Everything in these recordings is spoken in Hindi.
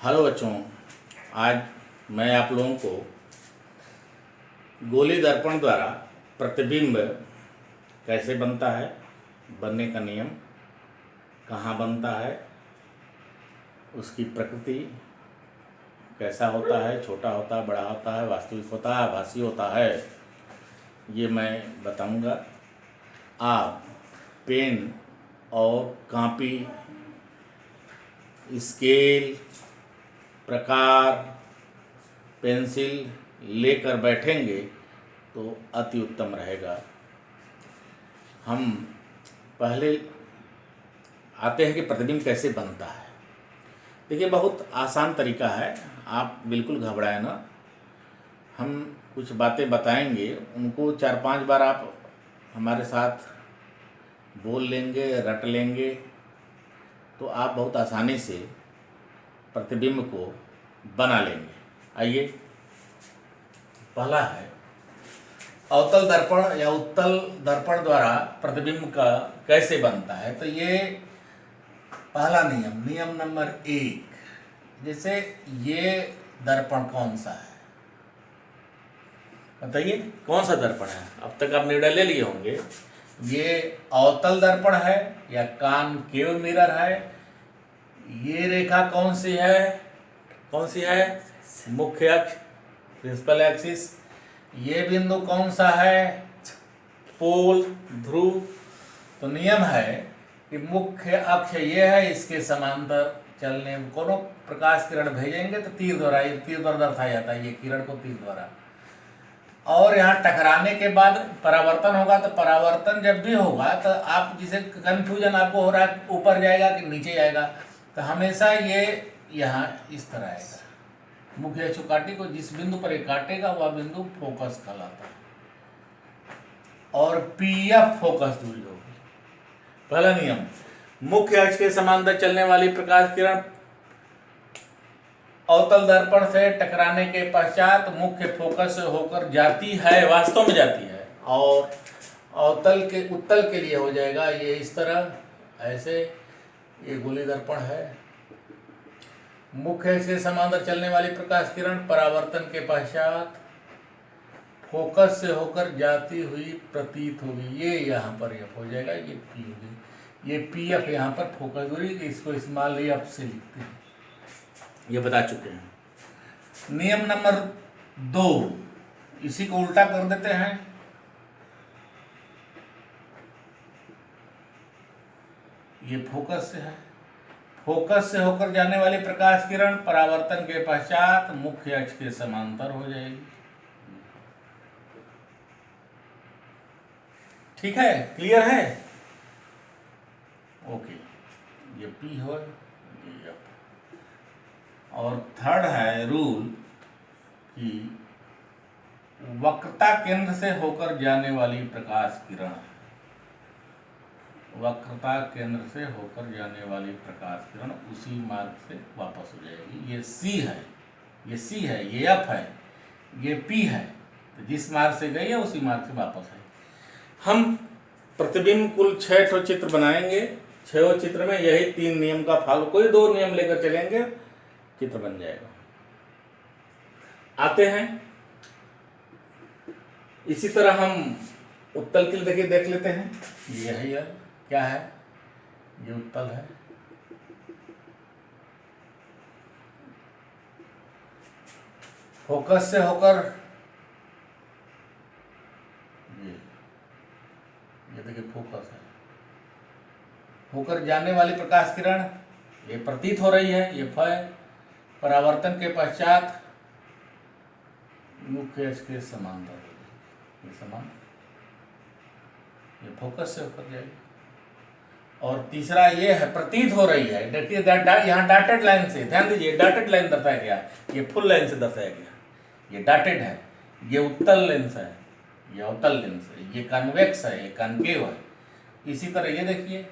हेलो बच्चों, आज मैं आप लोगों को गोली दर्पण द्वारा प्रतिबिंब कैसे बनता है, बनने का नियम, कहाँ बनता है, उसकी प्रकृति कैसा होता है, छोटा होता है, बड़ा होता है, वास्तविक होता है, आभासी होता है, ये मैं बताऊंगा। आप पेन और कॉपी, स्केल, प्रकार, पेंसिल लेकर बैठेंगे तो अति उत्तम रहेगा। हम पहले आते हैं कि प्रतिबिंब कैसे बनता है। देखिए, बहुत आसान तरीका है, आप बिल्कुल घबराएं ना। हम कुछ बातें बताएंगे, उनको 4-5 बार आप हमारे साथ बोल लेंगे, रट लेंगे, तो आप बहुत आसानी से प्रतिबिंब को बना लेंगे। आइए, पहला है अवतल दर्पण या उत्तल दर्पण द्वारा प्रतिबिंब का कैसे बनता है। तो ये पहला नियम नंबर 1। जैसे ये दर्पण कौन सा है, बताइए कौन सा दर्पण है। अब तक आप निर्णय ले लिए होंगे, ये अवतल दर्पण है या कॉनकेव मिरर है। ये रेखा कौन सी है, मुख्य अक्ष, प्रिंसिपल एक्सिस। ये बिंदु कौन सा है, पोल, ध्रुव। तो नियम है कि मुख्य अक्ष ये है, इसके समांतर चलने कोनो प्रकाश किरण भेजेंगे तो तीर द्वारा दर्शाया जाता है, ये किरण को तीर द्वारा। और यहाँ टकराने के बाद परावर्तन होगा, तो परावर्तन जब भी होगा तो आप जिसे कंफ्यूजन आपको हो रहा है ऊपर जाएगा कि नीचे जाएगा, तो हमेशा ये यहाँ इस तरह आएगा। मुख्य अक्ष काटे को जिस बिंदु पर ये काटेगा वह बिंदु फोकस कहलाता है, और पीएफ फोकस दूरी होगी। पहला नियम, मुख्य अक्ष के समांतर चलने वाली प्रकाश किरण अवतल दर्पण से टकराने के पश्चात मुख्य फोकस से होकर जाती है, वास्तव में जाती है। और उत्तल के लिए हो जाएगा ये इस तरह, ऐसे। ये गोली दर्पण है। मुख्य से समांतर चलने वाली प्रकाश किरण परावर्तन के पश्चात फोकस से होकर जाती हुई प्रतीत होगी। ये यहाँ पर एफ हो जाएगा, ये पी होगी। ये पी एफ यहाँ पर फोकस दूरी, इसको स्मॉल एफ से लिखते हैं, ये बता चुके हैं। नियम नंबर 2, इसी को उल्टा कर देते हैं। ये फोकस से है, फोकस से होकर जाने वाली प्रकाश किरण परावर्तन के पश्चात मुख्य अक्ष के समांतर हो जाएगी। ठीक है, क्लियर है? ओके, ये पी हो, ये एफ। और थर्ड है रूल कि वक्रता केंद्र से होकर जाने वाली प्रकाश किरण, वक्रता केंद्र से होकर जाने वाली प्रकाश किरण उसी मार्ग से वापस हो जाएगी। ये सी है, ये एफ है, ये पी है। तो जिस मार्ग से गई है उसी मार्ग से वापस है। हम प्रतिबिंब कुल 6 चित्र बनाएंगे। 6 चित्र में यही 3 नियम का फॉलो, कोई 2 नियम लेकर चलेंगे, चित्र बन जाएगा। आते हैं, इसी तरह हम उत्तल के लिए देख लेते हैं। ये है यार, क्या है, ये उत्तल है। फोकस से होकर ये देखिए फोकस है, होकर जाने वाली प्रकाश किरण ये प्रतीत हो रही है, ये फ है। परावर्तन के पश्चात मुख्य अक्ष के समांतर हो, ये समान, ये फोकस से होकर जाएगी। और तीसरा ये है, प्रतीत हो रही है। देखिए यहाँ डॉटेड लाइन से, ध्यान दीजिए, डॉटेड लाइन दर्शाया गया, ये फुल लाइन से दर्शाया गया, ये डॉटेड है। ये उत्तल लेंस है, ये अवतल लेंस है, ये कन्वेक्स है, ये कॉनकेव है। इसी तरह ये देखिए,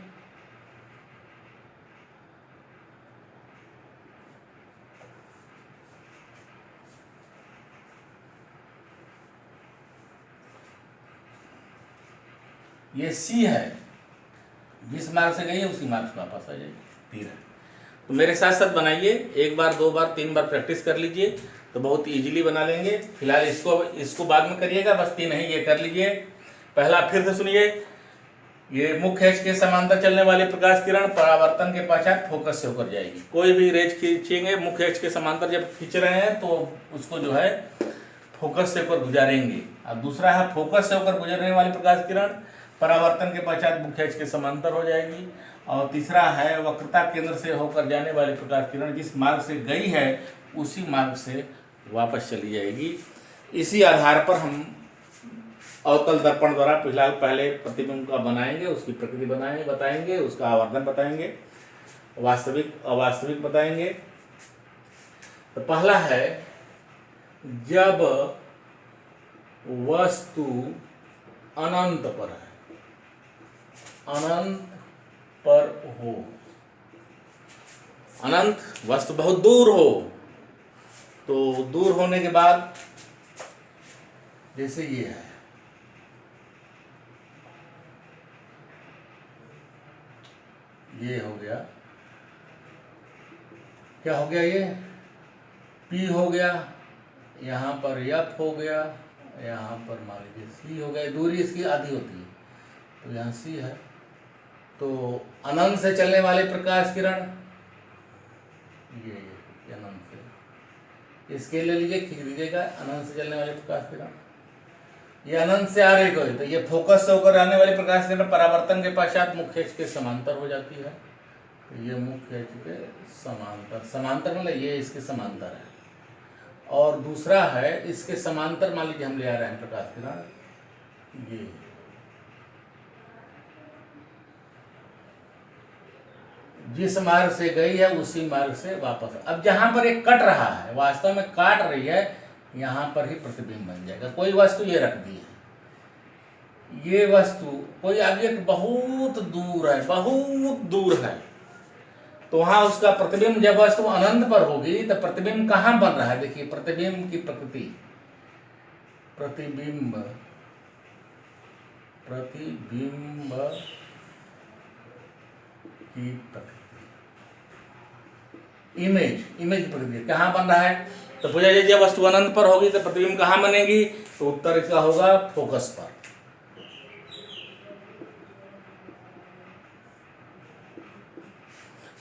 ये सी है, जिस मार्ग से गई है उसी मार्ग से वापस आ जाएगी, तीर है। तो मेरे साथ साथ बनाइए, एक बार, दो बार, तीन बार प्रैक्टिस कर लीजिए तो बहुत इजीली बना लेंगे। फिलहाल इसको बाद में करिएगा, बस 3 ही ये कर लीजिए। पहला फिर से सुनिए, ये मुख्य अक्ष के समांतर चलने वाली प्रकाश किरण परावर्तन के पश्चात फोकस से होकर जाएगी। कोई भी रेज खींचेंगे मुख्य अक्ष के समांतर जब खींच रहे हैं तो उसको जो है फोकस से होकर गुजारेंगे। और दूसरा है फोकस से होकर गुजरने वाली प्रकाश किरण परावर्तन के पश्चात मुख्य अक्ष के समांतर हो जाएगी। और तीसरा है वक्रता केंद्र से होकर जाने वाली प्रकाश किरण जिस मार्ग से गई है उसी मार्ग से वापस चली जाएगी। इसी आधार पर हम अवतल दर्पण द्वारा फिलहाल पहले प्रतिबिंब का बनाएंगे, उसकी प्रकृति बताएंगे, उसका आवर्धन बताएंगे, वास्तविक अवास्तविक बताएंगे। तो पहला है, जब वस्तु अनंत पर है, अनंत पर हो, अनंत वस्तु बहुत दूर हो, तो दूर होने के बाद जैसे ये है, ये हो गया, क्या हो गया, ये P हो गया, यहाँ पर F हो गया, यहाँ पर मान लीजिए C हो गया। दूरी इसकी आधी होती है तो यहाँ C है। तो अनंत से चलने वाली प्रकाश किरण ये अनंत से, इसके ले लीजिए, खींच लीजिएगा, अनंत से चलने वाली प्रकाश किरण ये अनंत से आ रही कोई, तो ये फोकस से होकर आने वाली प्रकाश किरण परावर्तन के पश्चात मुख्य अक्ष के समांतर हो जाती है। तो ये मुख्य अक्ष के समांतर, समांतर मतलब ये इसके समांतर है। और दूसरा है इसके समांतर, मान लीजिए हम ले आ रहे हैं प्रकाश किरण, ये जिस मार्ग से गई है उसी मार्ग से वापस। अब जहां पर एक कट रहा है, वास्तव में काट रही है, यहां पर ही प्रतिबिंब बन जाएगा। कोई वस्तु ये रख दी है, ये वस्तु कोई ऑब्जेक्ट बहुत दूर है, बहुत दूर है, तो वहां उसका प्रतिबिंब, जब वस्तु अनंत पर होगी तो प्रतिबिंब कहां बन रहा है, देखिए प्रतिबिंब की प्रकृति, प्रतिबिंब की प्रकृति, इमेज प्रकृति कहां बन रहा है। तो पूछा जाए जब वस्तु अनंत पर होगी तो प्रतिबिंब कहां बनेगी, तो उत्तर इसका होगा फोकस पर।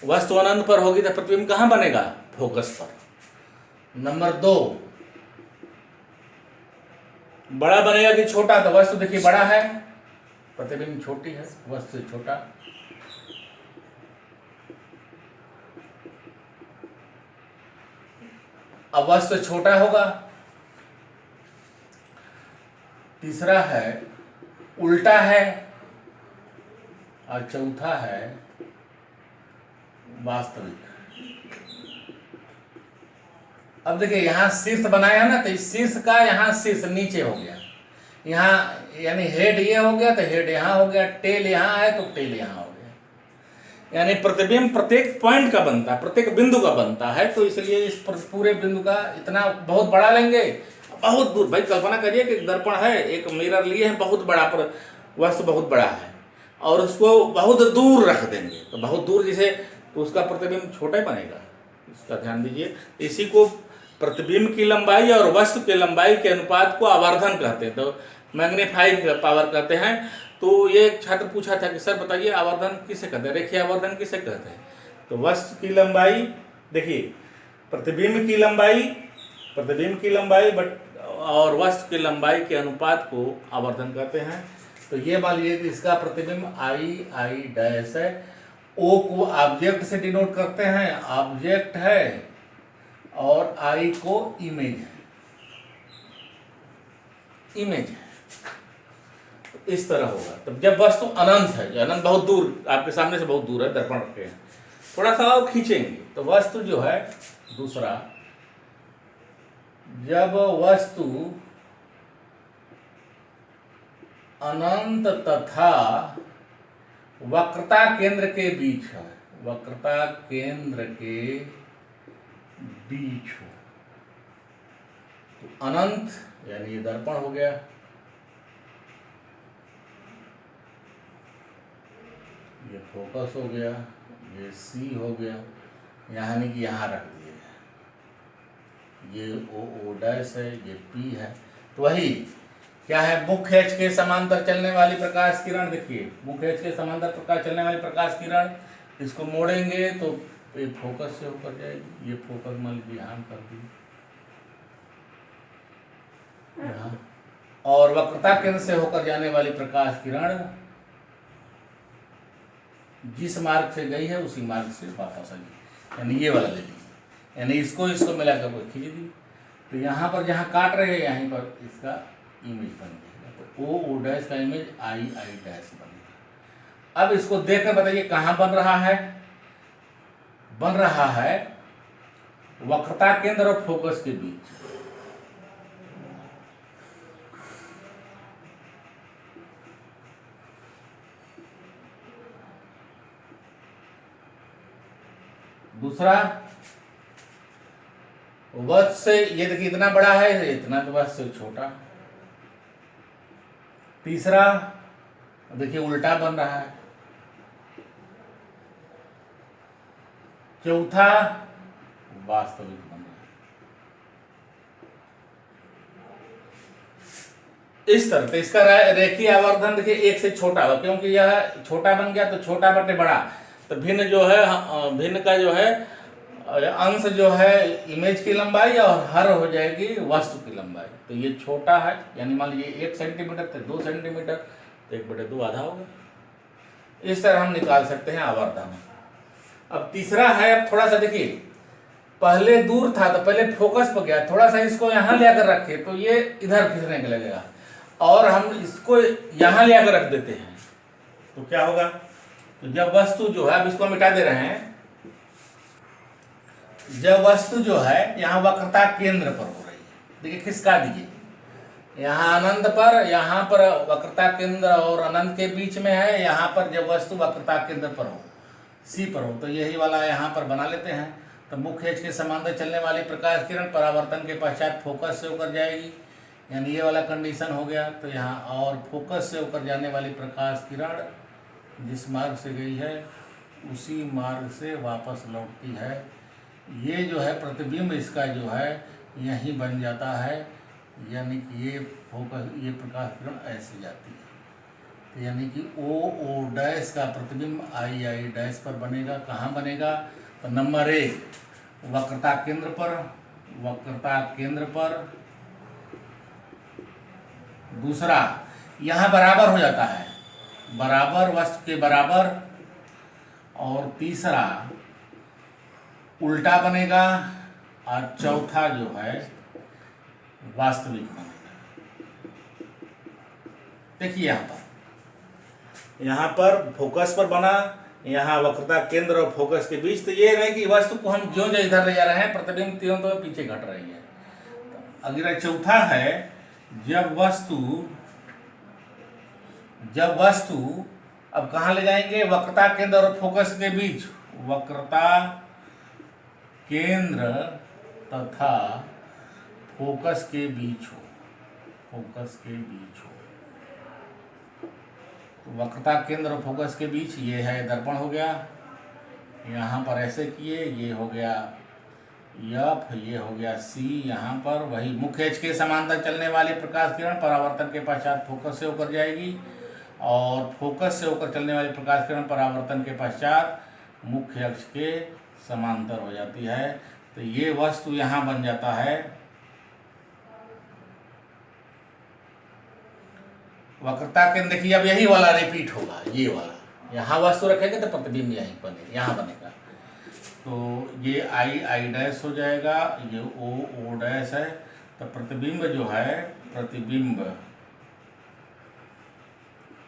वस्तु अनंत पर होगी तो प्रतिबिंब कहां बनेगा, फोकस पर। नंबर 2, बड़ा बनेगा कि छोटा, तो वस्तु देखिए बड़ा है, प्रतिबिंब छोटी है, वस्तु छोटा। अब वस्तु छोटा होगा। तीसरा है उल्टा है, और चौथा है वास्तविक। अब देखिए यहाँ शीर्ष बनाया ना, तो इस शीर्ष का यहाँ शीर्ष नीचे हो गया, यहाँ यानी हेड ये हो गया तो हेड यहाँ हो गया, टेल यहाँ है तो टेल यहाँ हो गया। यानी प्रतिबिंब प्रत्येक पॉइंट का बनता है, प्रत्येक बिंदु का बनता है। तो इसलिए इस पूरे बिंदु का इतना बहुत बड़ा लेंगे, बहुत दूर। भाई कल्पना करिए कि दर्पण है, एक मिरर लिए हैं बहुत बड़ा, पर वस्तु बहुत बड़ा है, और उसको बहुत दूर रख देंगे, तो बहुत दूर जैसे, तो उसका प्रतिबिंब छोटा ही बनेगा। इसका ध्यान दीजिए। इसी को प्रतिबिंब की लंबाई और वस्तु की लंबाई के अनुपात को आवर्धन कहते हैं, तो मैग्नीफाइंग पावर कहते हैं। तो ये छात्र पूछा था कि सर बताइए आवर्धन किसे कहते हैं, रेखीय आवर्धन किसे कहते हैं। तो वस्तु की लंबाई, देखिए प्रतिबिंब की लंबाई और वस्तु की लंबाई के अनुपात को आवर्धन कहते हैं। तो ये मान लीजिए कि इसका प्रतिबिंब आई डैश है, ओ को ऑब्जेक्ट से डिनोट करते हैं, ऑब्जेक्ट है, और आई को इमेज है, इस तरह होगा। तब जब वस्तु अनंत है, अनंत बहुत दूर, आपके सामने से बहुत दूर है, दर्पण रखे हैं, थोड़ा सा और खींचेंगे तो वस्तु जो है, दूसरा, जब वस्तु अनंत तथा वक्रता केंद्र के बीच है, वक्रता केंद्र के बीच हो, तो अनंत यानी ये दर्पण हो गया, ये फोकस हो गया, ये सी हो गया, यानी कि यहाँ रख दिए, ये ओ डैश है, ये पी है। तो वही क्या है, मुख्य एच के समांतर चलने वाली प्रकाश किरण, देखिए मुख्य एच के समांतर प्रकाश चलने वाली प्रकाश किरण, इसको मोड़ेंगे तो ये फोकस से होकर जाएगी, ये फोकस मान लीजिए यहाँ कर दी यहाँ, और वक्रता केंद्र से होकर जाने वाली प्रकाश किरण जिस मार्ग से गई है उसी मार्ग से वापस आई, यानी ये वाला ले लीजिए, यानी इसको मिलाकर खींच दी। तो यहाँ पर जहाँ काट रहे हैं यहीं पर इसका इमेज बन जाएगा, तो ओ डैश का इमेज आई डैश बनेगा। अब इसको देखकर बताइए कहाँ बन रहा है, बन रहा है वक्रता केंद्र और फोकस के बीच। दूसरा वक्र से, ये देखिए इतना बड़ा है, इतना तो वक्र से छोटा। तीसरा देखिए उल्टा बन रहा है। चौथा वास्तविक बन रहा है। इस तरह से इसका रेखीय आवर्धन देखिए एक से छोटा हो, क्योंकि यह छोटा बन गया तो छोटा बटे बड़ा, तो भिन्न जो है, भिन्न का जो है अंश जो है इमेज की लंबाई और हर हो जाएगी वस्तु की लंबाई। तो ये छोटा है, यानी मान लीजिए 1 सेंटीमीटर तो 2 सेंटीमीटर, तो 1/2 आधा होगा। इस तरह हम निकाल सकते हैं आवर्धन। अब तीसरा है, अब थोड़ा सा देखिए, पहले दूर था तो पहले फोकस पर गया, थोड़ा सा इसको यहाँ ले आकर रखे तो ये इधर खींचने के लगेगा, और हम इसको यहाँ ले आकर रख देते हैं तो क्या होगा, तो जब वस्तु जो है, अब इसको मिटा दे रहे हैं, जब वस्तु जो है यहाँ वक्रता केंद्र पर हो रही है, देखिए खिसका दीजिए, यहाँ अनंत पर, यहाँ पर वक्रता केंद्र और अनंत के बीच में है, यहाँ पर जब वस्तु वक्रता केंद्र पर हो, सी पर हो, तो यही वाला यहाँ पर बना लेते हैं। तो मुख्य एच के समांतर चलने वाली प्रकाश किरण परावर्तन के पश्चात फोकस से होकर जाएगी, यानी ये वाला कंडीशन हो गया। तो यहाँ और फोकस से होकर जाने वाली प्रकाश किरण जिस मार्ग से गई है उसी मार्ग से वापस लौटती है। ये जो है प्रतिबिंब इसका जो है यहीं बन जाता है, यानी कि ये फोकस, ये प्रकाश किरण ऐसे जाती है, तो यानी कि ओ डैश का प्रतिबिंब आई डैश पर बनेगा। कहाँ बनेगा, तो नंबर 1 वक्रता केंद्र पर, वक्रता केंद्र पर। दूसरा यहाँ बराबर हो जाता है, बराबर वस्तु के बराबर। और तीसरा उल्टा बनेगा, और चौथा जो है वास्तविक बनेगा। देखिए यहाँ पर फोकस पर बना, यहाँ वक्रता केंद्र और फोकस के बीच। तो ये नहीं कि वस्तु को हम ज्यों ज्यों इधर ले जा रहे हैं प्रतिबिंब त्यों तो पीछे घट रही है। अगला चौथा है, जब वस्तु अब कहाँ ले जाएंगे, वक्रता केंद्र और फोकस के बीच, वक्रता केंद्र तथा फोकस के बीच हो, फोकस के बीच हो। तो वक्रता केंद्र और फोकस के बीच ये है दर्पण हो गया, यहाँ पर ऐसे किए, ये हो गया F, ये हो गया C। यहाँ पर वही मुख्य एच के समांतर चलने वाली प्रकाश किरण परावर्तन के पश्चात फोकस से होकर जाएगी, और फोकस से होकर चलने वाली प्रकाश किरण परावर्तन के पश्चात मुख्य अक्ष के समांतर हो जाती है। तो ये वस्तु यहाँ बन जाता है वक्रता केंद्र। देखिए अब यही वाला रिपीट होगा, ये वाला, यहाँ वस्तु रखेंगे तो प्रतिबिंब यहीं बनेगा, यहाँ बनेगा। तो ये आई डैश हो जाएगा, ये ओ डैश है। तो प्रतिबिंब जो है, प्रतिबिंब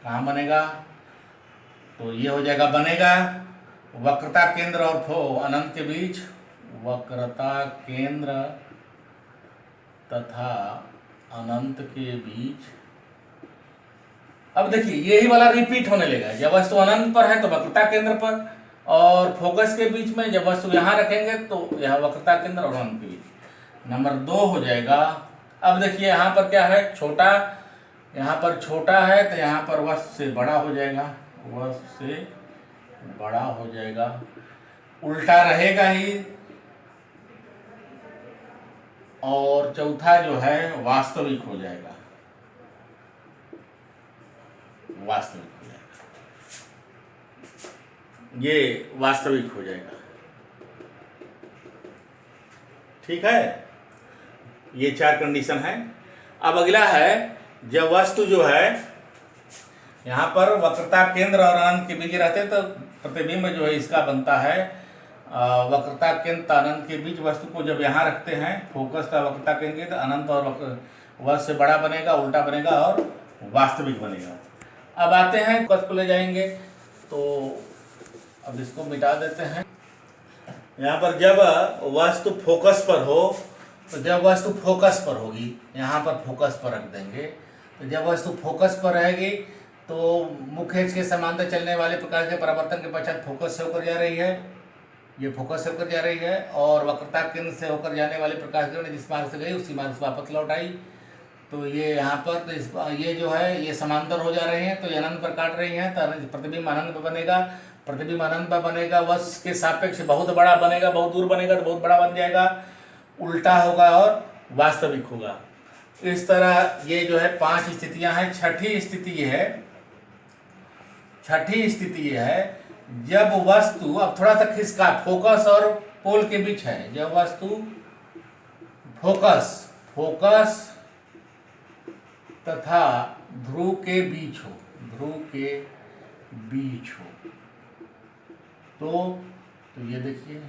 कहाँ बनेगा, तो ये हो जाएगा, बनेगा वक्रता केंद्र और अनंत के बीच, वक्रता केंद्र तथा अनंत के बीच। अब देखिए यही वाला रिपीट होने लगेगा, जब वस्तु अनंत पर है तो वक्रता केंद्र पर, और फोकस के बीच में जब वस्तु यहाँ रखेंगे तो यह वक्रता केंद्र और अनंत के बीच। नंबर 2 हो जाएगा। अब देखिए यहाँ पर क्या है, छोटा, यहाँ पर छोटा है तो यहाँ पर वस्तु से बड़ा हो जाएगा, वस्तु से बड़ा हो जाएगा। उल्टा रहेगा ही, और चौथा जो है वास्तविक हो जाएगा, वास्तविक हो जाएगा, ये वास्तविक हो जाएगा। ठीक है, ये 4 कंडीशन है। अब अगला है, जब वस्तु जो है यहाँ पर वक्रता केंद्र और अनंत के बीच रहते हैं तो प्रतिबिंब जो है इसका बनता है वक्रता केंद्र अनंत के बीच। वस्तु को जब यहाँ रखते हैं फोकस का वक्रता केंद्र तो अनंत और वस्तु से बड़ा बनेगा, उल्टा बनेगा और वास्तविक बनेगा। अब आते हैं फोकस को ले जाएंगे, तो अब इसको मिटा देते हैं। यहाँ पर जब वस्तु फोकस पर हो, तो जब वस्तु फोकस पर होगी, यहाँ पर फोकस पर रख देंगे, तो जब वस्तु फोकस पर रहेगी तो मुख्य अक्ष के समांतर चलने वाले प्रकाश के परावर्तन के पश्चात फोकस से होकर जा रही है, ये फोकस से होकर जा रही है, और वक्रता केंद्र से होकर जाने वाले प्रकाश किरण जिस मार्ग से गई उसी मार्ग से वापस लौट आई। तो ये यहाँ पर तो ये जो है ये समांतर हो जा रहे हैं, तो ये अनंत पर काट रही हैं, तो प्रतिबिंब अनंत पर बनेगा, प्रतिबिंब अनंत पर बनेगा, वस्तु के सापेक्ष बहुत बड़ा बनेगा, बहुत दूर बनेगा तो बहुत बड़ा बन जाएगा, उल्टा होगा और वास्तविक होगा। इस तरह ये जो है 5 स्थितियां हैं। छठी स्थिति ये है, छठी स्थिति ये है जब वस्तु, अब थोड़ा सा खिसका, फोकस और पोल के बीच है, जब वस्तु फोकस तथा ध्रुव के बीच हो, ध्रुव के बीच हो, तो ये देखिए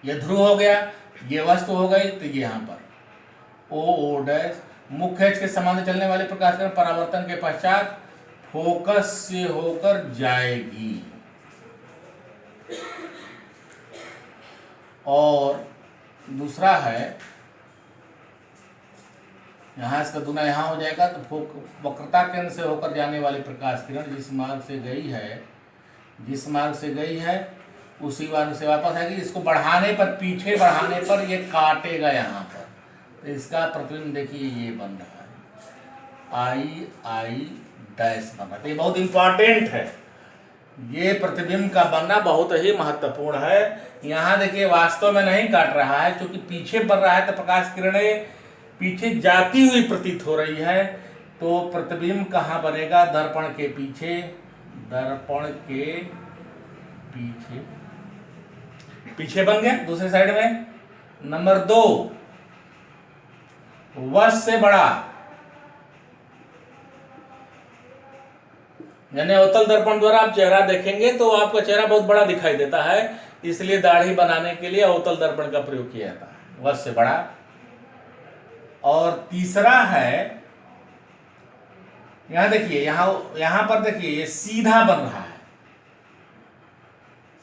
ये ध्रुव हो गया, ये वस्तु हो गई, तो ये यहाँ पर ओ डैश मुख्य अक्ष के समांतर चलने वाले प्रकाश किरण परावर्तन के पश्चात फोकस से होकर जाएगी, और दूसरा है यहाँ इसका दुना यहाँ हो जाएगा, तो वक्रता केंद्र से होकर जाने वाली प्रकाश किरण जिस मार्ग से गई है, जिस मार्ग से गई है उसी मार्ग से वापस आएगी। इसको बढ़ाने पर, पीछे बढ़ाने पर ये काटेगा यहाँ पर, तो इसका प्रतिबिंब देखिए ये बन रहा है, आई डैश बन रहा है। तो ये बहुत इंपॉर्टेंट है, ये प्रतिबिंब का बनना बहुत ही महत्वपूर्ण है। यहाँ देखिए वास्तव में नहीं काट रहा है, क्योंकि पीछे बढ़ रहा है तो प्रकाश किरणें पीछे जाती हुई प्रतीत हो रही है, तो प्रतिबिंब कहाँ बनेगा, दर्पण के पीछे, दर्पण के पीछे, पीछे बन गया दूसरे साइड में। नंबर 2, वस्तु से बड़ा, यानी अवतल दर्पण द्वारा आप चेहरा देखेंगे तो आपका चेहरा बहुत बड़ा दिखाई देता है, इसलिए दाढ़ी बनाने के लिए अवतल दर्पण का प्रयोग किया जाता है, वस्तु से बड़ा। और तीसरा है, यहां देखिए, यहां पर देखिए ये सीधा बन रहा है,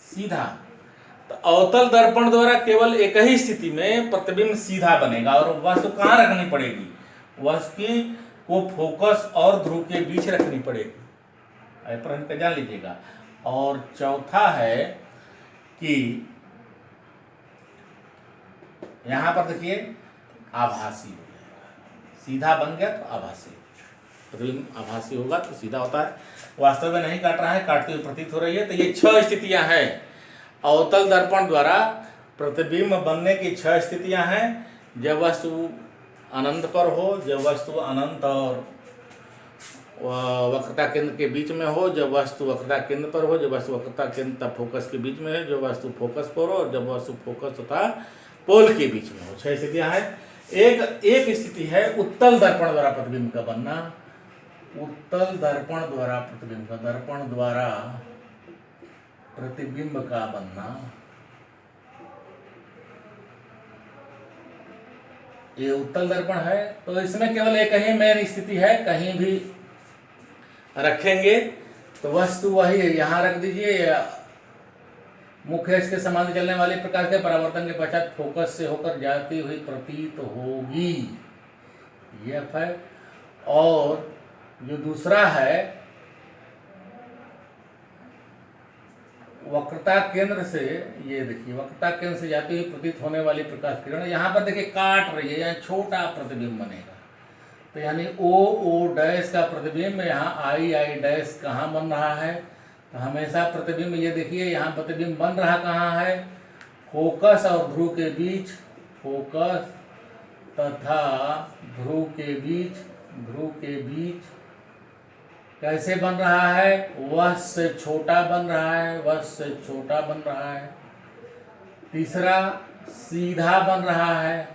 सीधा, तो अवतल दर्पण द्वारा केवल एक ही स्थिति में प्रतिबिंब सीधा बनेगा, और वस्तु कहां रखनी पड़ेगी, वस्तु को फोकस और ध्रुव के बीच रखनी पड़ेगी, प्रश्न जान लीजिएगा। और चौथा है कि यहां पर देखिए आभासी हो जाएगा, सीधा बन गया तो आभासी, प्रतिबिंब आभासी होगा तो सीधा होता है, वास्तव में नहीं काट रहा है, काटती हुई प्रतीत हो रही है। तो ये 6 स्थितियां हैं, अवतल दर्पण द्वारा प्रतिबिंब बनने की 6 स्थितियां हैं। जब वस्तु अनंत पर हो, जब वस्तु अनंत और वक्रता केंद्र के बीच में हो, जब वस्तु वक्रता केंद्र पर हो, जब वस्तु वक्रता केंद्र तथा फोकस के बीच में है, जब वस्तु फोकस पर हो, और जब वस्तु फोकस तथा पोल के बीच में हो। 6 स्थितियां हैं। एक स्थिति है उत्तल दर्पण द्वारा प्रतिबिंब का बनना, उत्तल दर्पण द्वारा प्रतिबिंब का, दर्पण द्वारा प्रतिबिंब का बनना, ये उत्तल दर्पण है। तो इसमें केवल एक ही मेन स्थिति है, कहीं भी रखेंगे तो वस्तु वही है, यहां रख दीजिए, मुख्य अक्ष के समांतर चलने वाले प्रकाश के परावर्तन के पश्चात फोकस से होकर जाती हुई प्रतीत होगी, ये है। और जो दूसरा है वक्रता केंद्र से, ये देखिए वक्रता केंद्र से जाती हुई प्रतीत होने वाली प्रकाश किरण यहाँ पर देखिए काट रही है, यहाँ छोटा प्रतिबिंब बनेगा। तो यानी ओ डैश का प्रतिबिंब यहाँ आई डैश कहाँ बन रहा है? तो हमेशा प्रतिबिंब, ये देखिए यहाँ प्रतिबिंब बन रहा कहाँ है? फोकस और ध्रुव के बीच, फोकस तथा ध्रुव के बीच कैसे बन रहा है? वह से छोटा बन रहा है, वह से छोटा बन रहा है। तीसरा सीधा बन रहा है,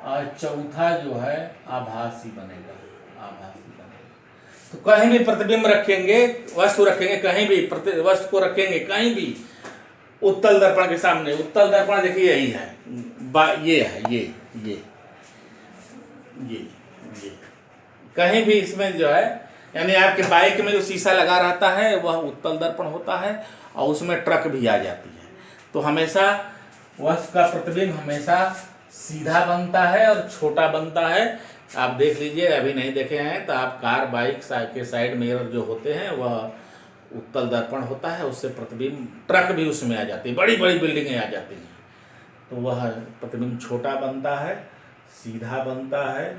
और चौथा जो है आभासी बनेगा, आभासी बनेगा। तो कहीं भी प्रतिबिंब रखेंगे, वस्तु रखेंगे, कहीं भी वस्तु को रखेंगे कहीं भी उत्तल दर्पण के सामने, उत्तल दर्पण देखिए यही है, ये है, ये कहीं भी इसमें जो है, यानी आपके बाइक में जो शीशा लगा रहता है वह उत्तल दर्पण होता है, और उसमें ट्रक भी आ जाती है। तो हमेशा वस्तु का प्रतिबिंब हमेशा सीधा बनता है और छोटा बनता है। आप देख लीजिए, अभी नहीं देखे हैं तो आप कार बाइक के साइड मिरर जो होते हैं वह उत्तल दर्पण होता है, उससे प्रतिबिंब, ट्रक भी उसमें आ जाती है, बड़ी बड़ी बिल्डिंगें आ जाती हैं, तो वह प्रतिबिंब छोटा बनता है, सीधा बनता है।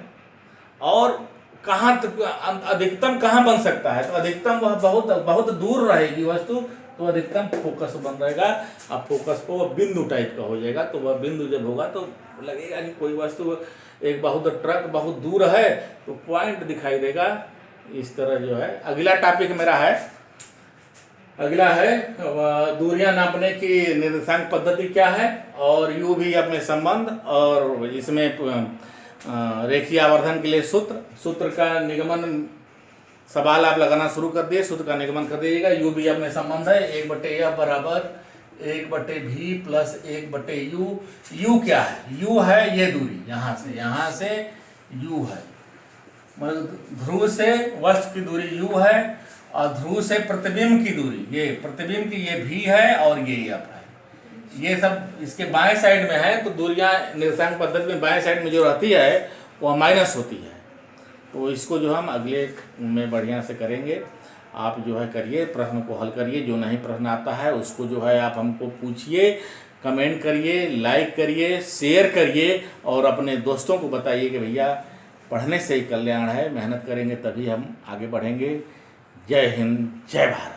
और कहाँ तक अधिकतम कहाँ बन सकता है? तो अधिकतम वह बहुत दूर रहेगी वस्तु, तो अधिकतम फोकस बन रहेगा। अब फोकस को वह बिंदु टाइप का हो जाएगा, तो वह बिंदु जब होगा तो लगेगा कि कोई वस्तु, एक ट्रक बहुत दूर है तो पॉइंट दिखाई देगा। इस तरह जो है, अगला टॉपिक मेरा है, अगला है दूरियां नापने की निर्देशांक पद्धति क्या है, और यू भी अपने संबंध, और इसमें रेखीय आवर्धन के लिए सूत्र का निगमन, सवाल आप लगाना शुरू कर दिए, सूत्र का निगमन कर दीजिएगा। यू भी अपने संबंध है, 1/f बराबर 1/v प्लस 1/u। यू क्या है? यू है ये दूरी, यहाँ से यू है, मतलब ध्रुव से वस्तु की दूरी यू है, और ध्रुव से प्रतिबिंब की दूरी, ये प्रतिबिंब की ये v है और ये f है। ये सब इसके बाएं साइड में है, तो दूरियां निर्देशांक पद्धति में बाएं साइड में जो रहती है वह माइनस होती है। तो इसको जो हम अगले में बढ़िया से करेंगे। आप जो है करिए, प्रश्न को हल करिए, जो नहीं प्रश्न आता है उसको जो है आप हमको पूछिए, कमेंट करिए, लाइक करिए, शेयर करिए, और अपने दोस्तों को बताइए कि भैया पढ़ने से ही कल्याण है, मेहनत करेंगे तभी हम आगे बढ़ेंगे। जय हिंद, जय भारत।